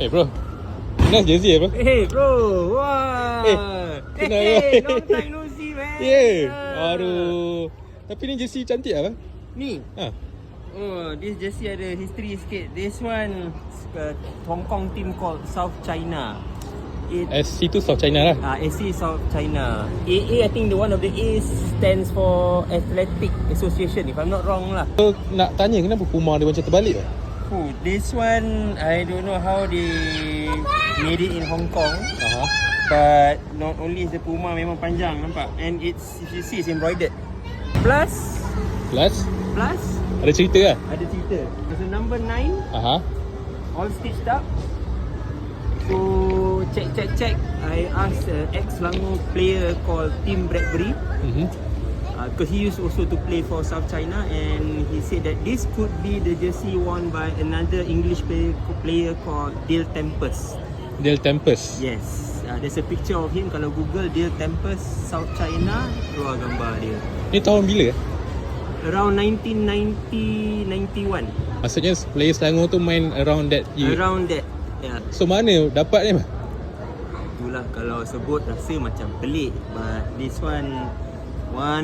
bro, kenal jersey bro? Hey bro, wah. Kenal long time no see man. Aduh. Tapi ni jersey cantik lah bang. Ni. Oh, this jersey ada history sikit. This one Hong Kong team called South China. SC tu South China lah. SC South China. AA, I think the one of the A stands for Athletic Association, if I'm not wrong lah. So, nak tanya kenapa Puma dia macam terbalik lah? This one, I don't know how they made it in Hong Kong. Aha. But not only is the Puma memang panjang, nampak? And it's, if you see, it's embroidered. Plus, Ada cerita lah? ada cerita. There's a number 9, Aha. all stitched up. So, check. I asked ex-Selangor player called Tim Bradbury. Because he used also to play for South China, and he said that this could be the jersey worn by another English player called Dale Tempest. Dale Tempest. Yes, there's a picture of him. Kalau Google Dale Tempest South China, keluar gambar dia. Ni tahun bila? Around 1990-91. Maksudnya player Selangor tu main around that year? Around that, yeah. So mana dapat ni? Itulah kalau sebut rasa macam pelik, but this one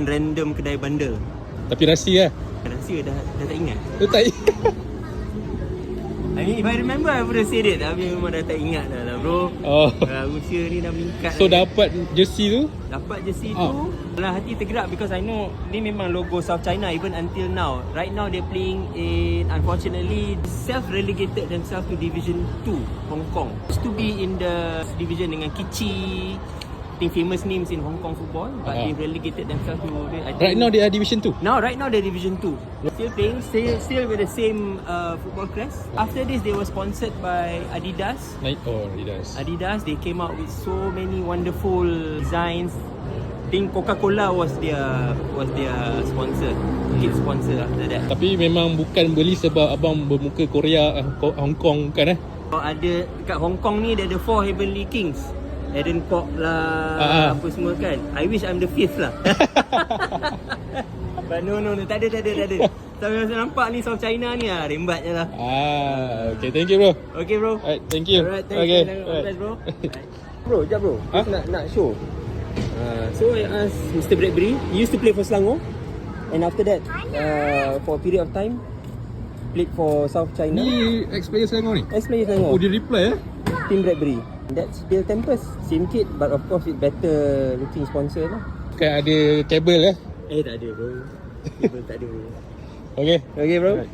random kedai bundle. Tapi rahsia lah. Rahsia dah tak ingat. Tu tak I mean, if I remember, I would have said it. Tapi memang dah tak ingat dah lah bro. Usia ni dah meningkat. So dapat jersey tu? Dapat jersey tu, lah hati tergerak because I know ni memang logo South China even until now. Right now they're playing in, unfortunately, self-relegated themselves to Division 2 Hong Kong. Used to be in the division dengan Kichi, I think famous names in Hong Kong football, but they relegated themselves to Right now they are Division 2? Right now they're Division 2. Still playing, still with the same football crest. After this, they were sponsored by Adidas. Adidas, they came out with so many wonderful designs. I think Coca-Cola was their sponsor, kid sponsor after that. Tapi memang bukan beli sebab abang bermuka Korea, Hong Kong kan Ada kat Hong Kong ni, dia ada 4 Heavenly Kings. Eden Kok lah, apa semua kan. I wish I'm the 5th lah. But no, tak ada. Tapi masa nampak ni South China ni rembat je lah. Okay, thank you bro. Okay bro. Alright, thank you. Alright, thanks. Okay. Best, bro. Bro, jap bro. Nak show. So I asked Mr. Bradbury. He used to play for Selangor, and after that, for a period of time, played for South China. Ni ex-player Selangor ni? Ex-player Selangor. Dia reply Tim Bradbury. That's Dale Tempest. Same kit, but of course with better looking sponsor lah. Kan ada kabel tak ada bro. Kabel tak ada bro. Okay bro. Alright.